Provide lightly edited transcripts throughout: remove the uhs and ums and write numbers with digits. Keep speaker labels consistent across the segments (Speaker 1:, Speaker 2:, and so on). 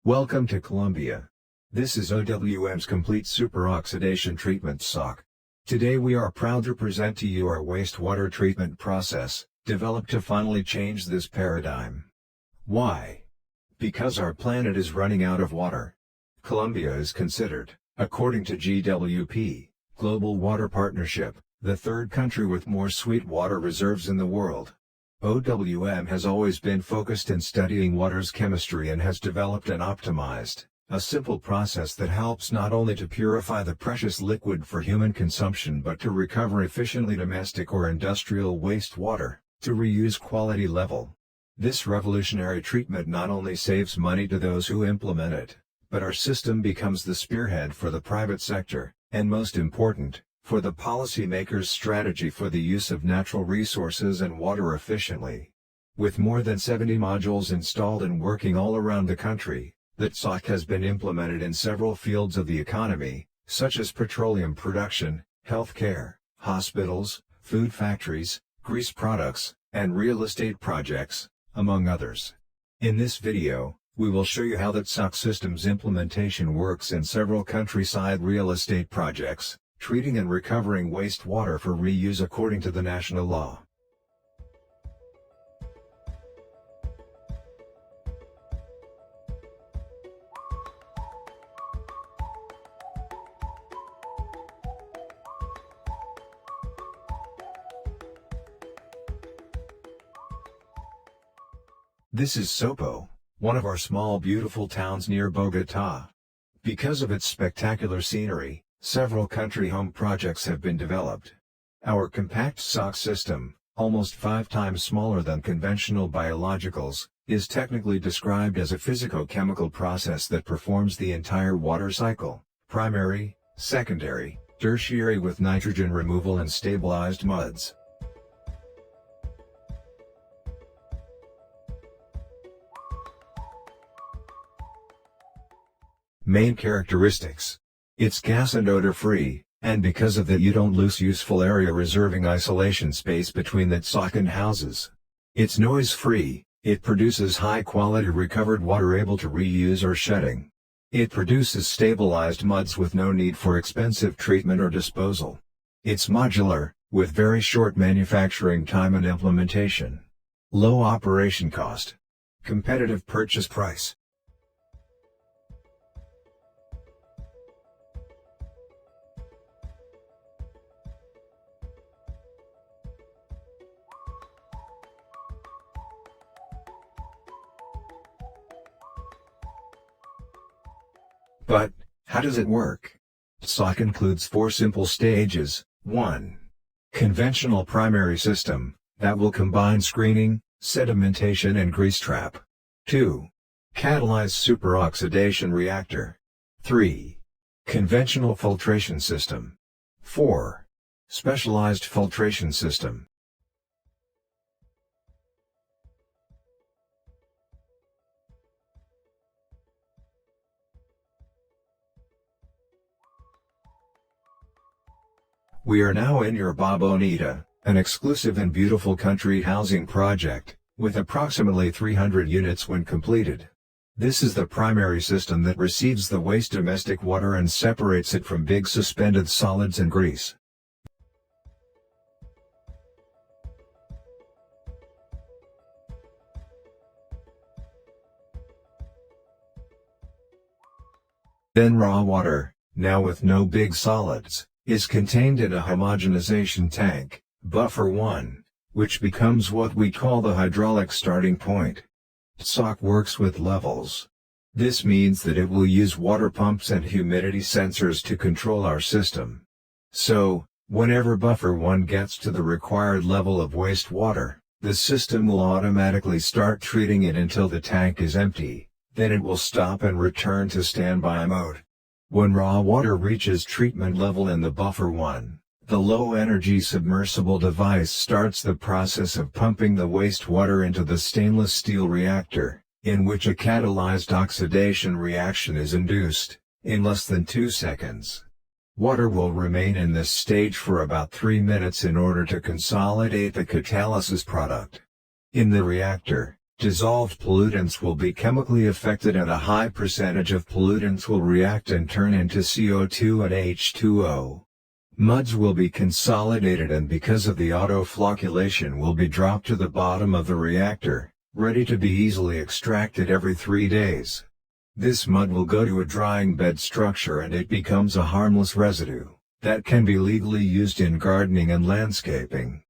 Speaker 1: Welcome to Colombia. This is OWM's complete superoxidation treatment TSOC. Today we are proud to present to you our wastewater treatment process, developed to finally change this paradigm. Why? Because our planet is running out of water. Colombia is considered, according to GWP, Global Water Partnership, the third country with more sweet water reserves in the world. OWM has always been focused in studying water's chemistry and has developed and optimized a simple process that helps not only to purify the precious liquid for human consumption but to recover efficiently domestic or industrial wastewater, to reuse quality level. This revolutionary treatment not only saves money to those who implement it, but our system becomes the spearhead for the private sector, and most important, for the policymakers' strategy for the use of natural resources and water efficiently. With more than 70 modules installed and working all around the country, the TSOC has been implemented in several fields of the economy, such as petroleum production, healthcare, hospitals, food factories, grease products, and real estate projects, among others. In this video, we will show you how the TSOC system's implementation works in several countryside real estate projects, treating and recovering wastewater for reuse according to the national law. This is Sopo, one of our small beautiful towns near Bogota. Because of its spectacular scenery, several country home projects have been developed. Our compact TSOC system, almost 5 times smaller than conventional biologicals, is technically described as a physicochemical process that performs the entire water cycle, primary, secondary, tertiary with nitrogen removal and stabilized muds. Main characteristics. It's gas and odor free, and because of that you don't lose useful area reserving isolation space between the TSOC and houses. It's noise free, it produces high quality recovered water able to reuse or shedding. It produces stabilized muds with no need for expensive treatment or disposal. It's modular, with very short manufacturing time and implementation. Low operation cost. Competitive purchase price. But, how does it work? TSOC includes 4 simple stages. 1. Conventional primary system, that will combine screening, sedimentation and grease trap. 2. Catalyzed superoxidation reactor. 3. Conventional filtration system. 4. Specialized filtration system. We are now in Yerba Bonita, an exclusive and beautiful country housing project, with approximately 300 units when completed. This is the primary system that receives the waste domestic water and separates it from big suspended solids and grease. Then raw water, now with no big solids, is contained in a homogenization tank, buffer 1, which becomes what we call the hydraulic starting point. TSOC works with levels. This means that it will use water pumps and humidity sensors to control our system. So, whenever buffer 1 gets to the required level of wastewater, the system will automatically start treating it until the tank is empty, then it will stop and return to standby mode. When raw water reaches treatment level in the buffer 1, the low-energy submersible device starts the process of pumping the wastewater into the stainless steel reactor, in which a catalyzed oxidation reaction is induced, in less than 2 seconds. Water will remain in this stage for about 3 minutes in order to consolidate the catalysis product. In the reactor, Dissolved pollutants will be chemically affected and a high percentage of pollutants will react and turn into CO2 and H2O. Muds will be consolidated and because of the autoflocculation will be dropped to the bottom of the reactor, ready to be easily extracted every 3 days. This mud will go to a drying bed structure and it becomes a harmless residue that can be legally used in gardening and landscaping.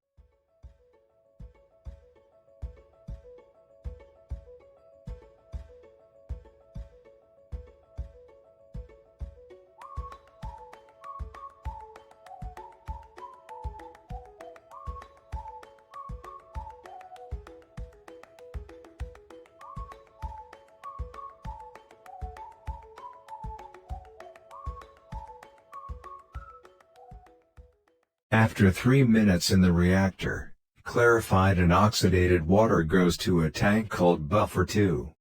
Speaker 1: After 3 minutes in the reactor, clarified and oxidated water goes to a tank called buffer 2.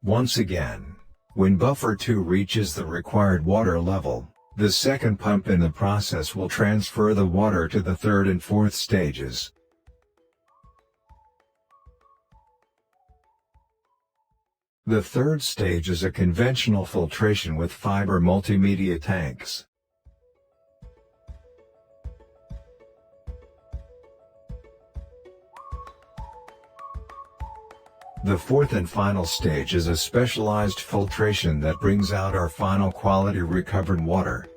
Speaker 1: Once again, when buffer 2 reaches the required water level, the second pump in the process will transfer the water to the third and fourth stages. The third stage is a conventional filtration with fiber multimedia tanks. The fourth and final stage is a specialized filtration that brings out our final quality recovered water.